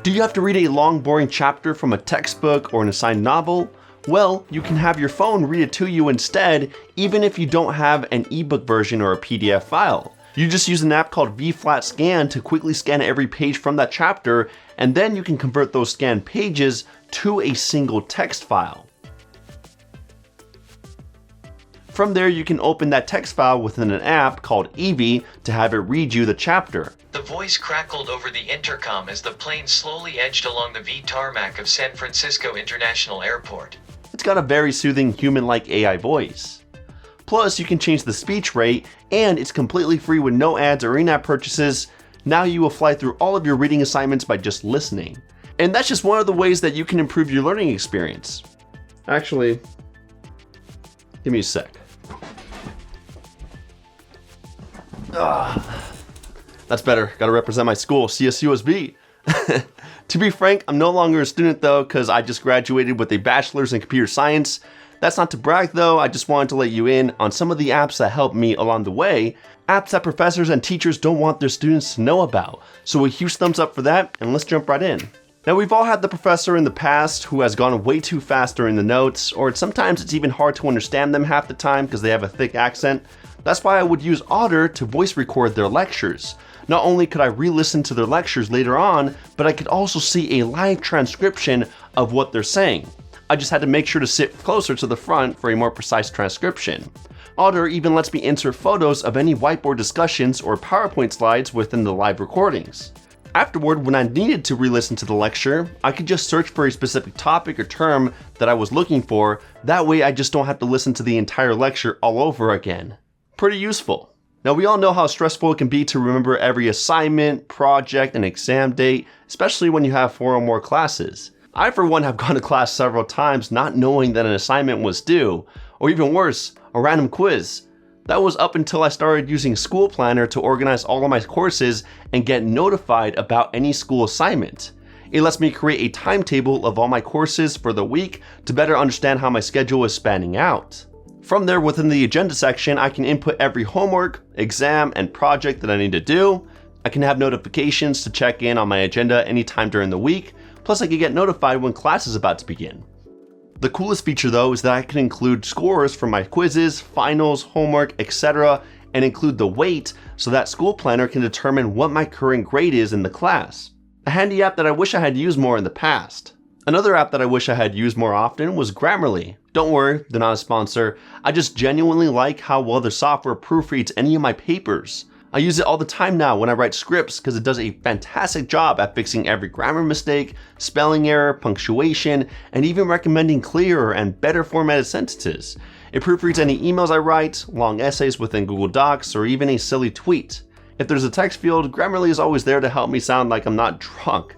Do you have to read a long, boring chapter from a textbook or an assigned novel? Well, you can have your phone read it to you instead, even if you don't have an ebook version or a PDF file. You just use an app called vFlatScan to quickly scan every page from that chapter, and then you can convert those scanned pages to a single text file. From there, you can open that text file within an app called Evie to have it read you the chapter. The voice crackled over the intercom as the plane slowly edged along the tarmac of San Francisco International Airport. It's got a very soothing human-like AI voice. Plus, you can change the speech rate, and it's completely free with no ads or in-app purchases. Now you will fly through all of your reading assignments by just listening. And that's just one of the ways that you can improve your learning experience. Actually, give me a sec. That's better. Gotta represent my school, CSUSB. To be frank, I'm no longer a student though, because I just graduated with a bachelor's in computer science. That's not to brag though, I just wanted to let you in on some of the apps that helped me along the way. Apps that professors and teachers don't want their students to know about. So a huge thumbs up for that, and let's jump right in. Now we've all had the professor in the past who has gone way too fast during the notes, or sometimes it's even hard to understand them half the time because they have a thick accent. That's why I would use Otter to voice record their lectures. Not only could I re-listen to their lectures later on, but I could also see a live transcription of what they're saying. I just had to make sure to sit closer to the front for a more precise transcription. Otter even lets me insert photos of any whiteboard discussions or PowerPoint slides within the live recordings. Afterward, when I needed to re-listen to the lecture, I could just search for a specific topic or term that I was looking for. That way I just don't have to listen to the entire lecture all over again. Pretty useful. Now we all know how stressful it can be to remember every assignment, project, and exam date, especially when you have 4 or more classes. I for one have gone to class several times not knowing that an assignment was due, or even worse, a random quiz. That was up until I started using School Planner to organize all of my courses and get notified about any school assignment. It lets me create a timetable of all my courses for the week to better understand how my schedule is spanning out. From there, within the agenda section, I can input every homework, exam, and project that I need to do. I can have notifications to check in on my agenda anytime during the week, plus I can get notified when class is about to begin. The coolest feature though is that I can include scores from my quizzes, finals, homework, etc., and include the weight so that School Planner can determine what my current grade is in the class. A handy app that I wish I had used more in the past. Another app that I wish I had used more often was Grammarly. Don't worry, they're not a sponsor. I just genuinely like how well their software proofreads any of my papers. I use it all the time now when I write scripts because it does a fantastic job at fixing every grammar mistake, spelling error, punctuation, and even recommending clearer and better formatted sentences. It proofreads any emails I write, long essays within Google Docs, or even a silly tweet. If there's a text field, Grammarly is always there to help me sound like I'm not drunk.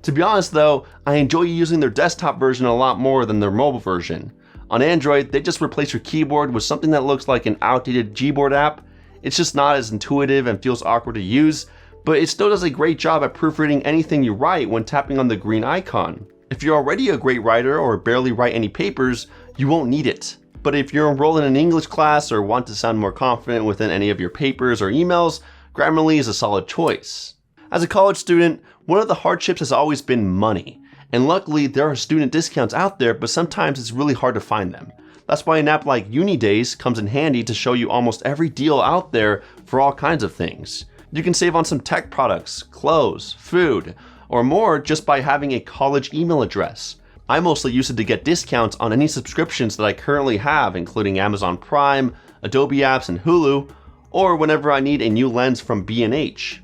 To be honest though, I enjoy using their desktop version a lot more than their mobile version. On Android, they just replace your keyboard with something that looks like an outdated Gboard app. It's just not as intuitive and feels awkward to use, but it still does a great job at proofreading anything you write when tapping on the green icon. If you're already a great writer or barely write any papers, you won't need it. But if you're enrolled in an English class or want to sound more confident within any of your papers or emails, Grammarly is a solid choice. As a college student, one of the hardships has always been money. And luckily, there are student discounts out there, but sometimes it's really hard to find them. That's why an app like UNiDAYS comes in handy to show you almost every deal out there for all kinds of things. You can save on some tech products, clothes, food, or more just by having a college email address. I mostly use it to get discounts on any subscriptions that I currently have, including Amazon Prime, Adobe Apps, and Hulu, or whenever I need a new lens from B&H.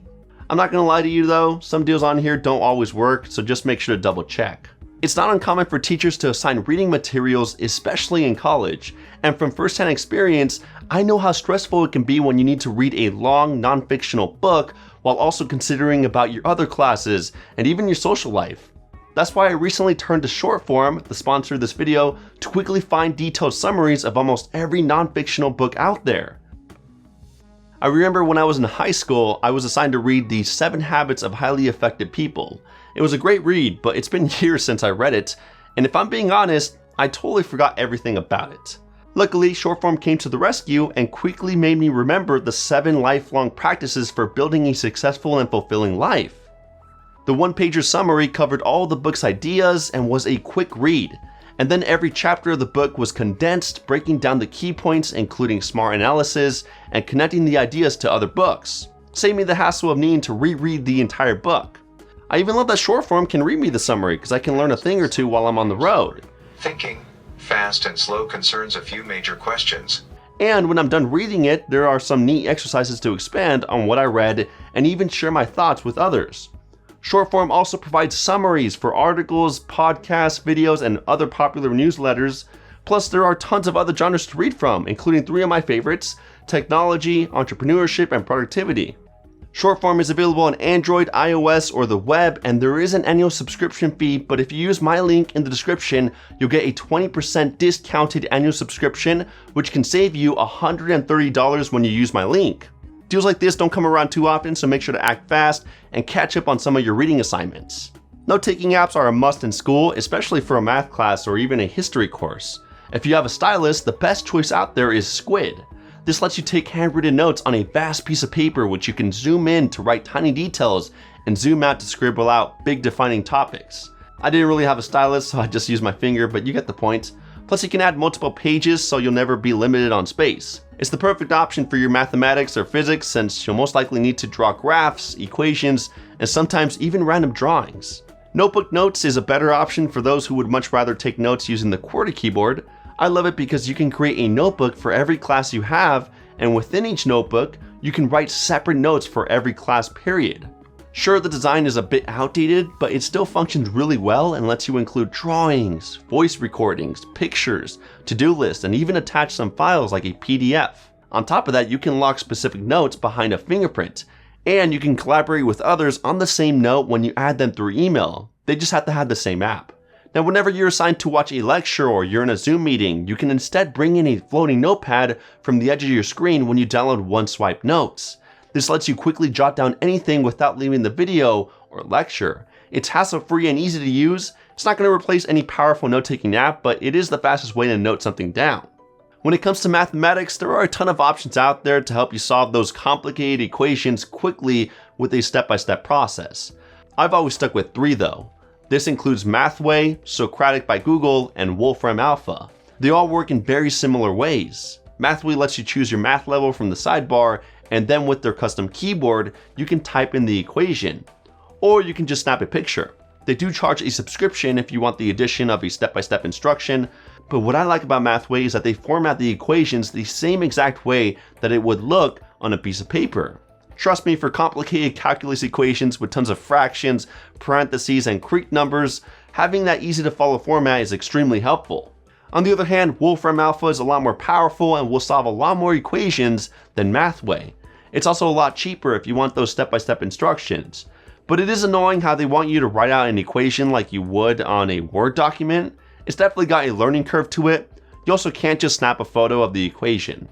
I'm not gonna lie to you though, some deals on here don't always work, so just make sure to double check. It's not uncommon for teachers to assign reading materials, especially in college, and from first-hand experience, I know how stressful it can be when you need to read a long, non-fictional book while also considering about your other classes and even your social life. That's why I recently turned to Shortform, the sponsor of this video, to quickly find detailed summaries of almost every non-fictional book out there. I remember when I was in high school, I was assigned to read the 7 Habits of Highly Effective People. It was a great read, but it's been years since I read it, and if I'm being honest, I totally forgot everything about it. Luckily, Shortform came to the rescue and quickly made me remember the 7 lifelong practices for building a successful and fulfilling life. The one-pager summary covered all the book's ideas and was a quick read. And then every chapter of the book was condensed, breaking down the key points, including smart analysis and connecting the ideas to other books, saving me the hassle of needing to reread the entire book. I even love that Shortform can read me the summary because I can learn a thing or two while I'm on the road. Thinking fast and slow concerns a few major questions. And when I'm done reading it, there are some neat exercises to expand on what I read and even share my thoughts with others. Shortform also provides summaries for articles, podcasts, videos, and other popular newsletters. Plus, there are tons of other genres to read from, including 3 of my favorites: technology, entrepreneurship, and productivity. Shortform is available on Android, iOS, or the web, and there is an annual subscription fee, but if you use my link in the description, you'll get a 20% discounted annual subscription, which can save you $130 when you use my link. Deals like this don't come around too often, so make sure to act fast and catch up on some of your reading assignments. Note-taking apps are a must in school, especially for a math class or even a history course. If you have a stylus, the best choice out there is Squid. This lets you take handwritten notes on a vast piece of paper, which you can zoom in to write tiny details and zoom out to scribble out big defining topics. I didn't really have a stylus, so I just used my finger, but you get the point. Plus, you can add multiple pages, so you'll never be limited on space. It's the perfect option for your mathematics or physics, since you'll most likely need to draw graphs, equations, and sometimes even random drawings. Notebook notes is a better option for those who would much rather take notes using the QWERTY keyboard. I love it because you can create a notebook for every class you have, and within each notebook, you can write separate notes for every class period. Sure, the design is a bit outdated, but it still functions really well and lets you include drawings, voice recordings, pictures, to-do lists, and even attach some files like a PDF. On top of that, you can lock specific notes behind a fingerprint, and you can collaborate with others on the same note when you add them through email. They just have to have the same app. Now, whenever you're assigned to watch a lecture or you're in a Zoom meeting, you can instead bring in a floating notepad from the edge of your screen when you download OneSwipe Notes. This lets you quickly jot down anything without leaving the video or lecture. It's hassle-free and easy to use. It's not going to replace any powerful note-taking app, but it is the fastest way to note something down. When it comes to mathematics, there are a ton of options out there to help you solve those complicated equations quickly with a step-by-step process. I've always stuck with 3 though. This includes Mathway, Socratic by Google, and WolframAlpha. They all work in very similar ways. Mathway lets you choose your math level from the sidebar, and then with their custom keyboard, you can type in the equation. Or you can just snap a picture. They do charge a subscription if you want the addition of a step-by-step instruction, but what I like about Mathway is that they format the equations the same exact way that it would look on a piece of paper. Trust me, for complicated calculus equations with tons of fractions, parentheses, and Greek numbers, having that easy to follow format is extremely helpful. On the other hand, WolframAlpha is a lot more powerful and will solve a lot more equations than Mathway. It's also a lot cheaper if you want those step-by-step instructions. But it is annoying how they want you to write out an equation like you would on a Word document. It's definitely got a learning curve to it. You also can't just snap a photo of the equation.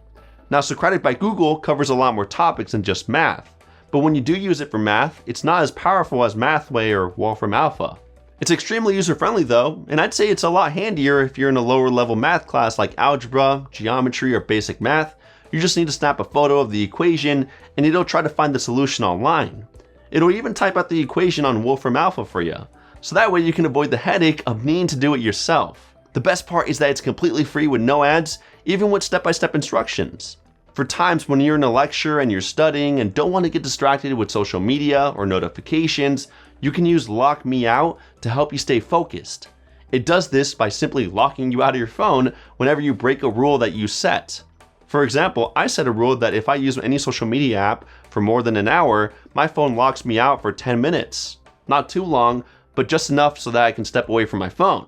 Now, Socratic by Google covers a lot more topics than just math, but when you do use it for math, it's not as powerful as Mathway or WolframAlpha. It's extremely user-friendly though, and I'd say it's a lot handier if you're in a lower level math class like algebra, geometry, or basic math. You just need to snap a photo of the equation and it'll try to find the solution online. It'll even type out the equation on WolframAlpha for you, so that way you can avoid the headache of needing to do it yourself. The best part is that it's completely free with no ads, even with step-by-step instructions. For times when you're in a lecture and you're studying and don't want to get distracted with social media or notifications, you can use Lock Me Out to help you stay focused. It does this by simply locking you out of your phone whenever you break a rule that you set. For example, I set a rule that if I use any social media app for more than an hour, my phone locks me out for 10 minutes. Not too long, but just enough so that I can step away from my phone.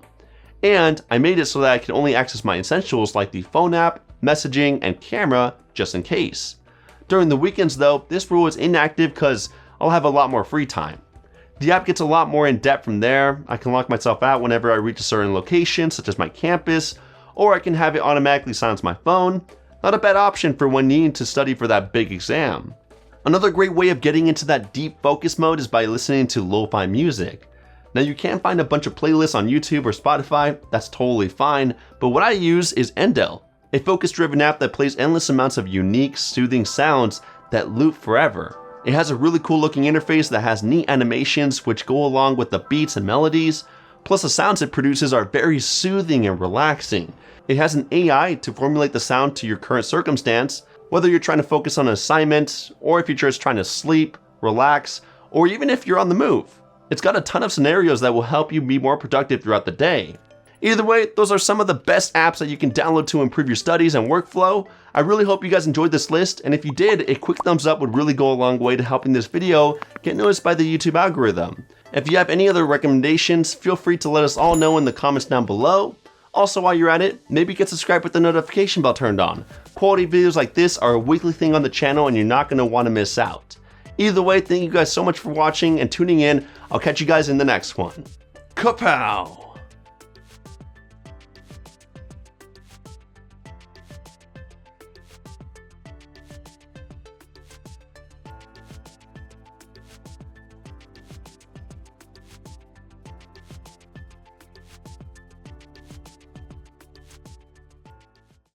And I made it so that I can only access my essentials like the phone app, messaging, and camera just in case. During the weekends though, this rule is inactive because I'll have a lot more free time. The app gets a lot more in depth from there. I can lock myself out whenever I reach a certain location, such as my campus, or I can have it automatically silence my phone. Not a bad option for when needing to study for that big exam. Another great way of getting into that deep focus mode is by listening to lo-fi music. Now you can find a bunch of playlists on YouTube or Spotify, that's totally fine, but what I use is Endel, a focus-driven app that plays endless amounts of unique, soothing sounds that loop forever. It has a really cool looking interface that has neat animations which go along with the beats and melodies, plus the sounds it produces are very soothing and relaxing. It has an AI to formulate the sound to your current circumstance, whether you're trying to focus on an assignment, or if you're just trying to sleep, relax, or even if you're on the move. It's got a ton of scenarios that will help you be more productive throughout the day. Either way, those are some of the best apps that you can download to improve your studies and workflow. I really hope you guys enjoyed this list, and if you did, a quick thumbs up would really go a long way to helping this video get noticed by the YouTube algorithm. If you have any other recommendations, feel free to let us all know in the comments down below. Also, while you're at it, maybe get subscribed with the notification bell turned on. Quality videos like this are a weekly thing on the channel and you're not going to want to miss out. Either way, thank you guys so much for watching and tuning in. I'll catch you guys in the next one. Kapow!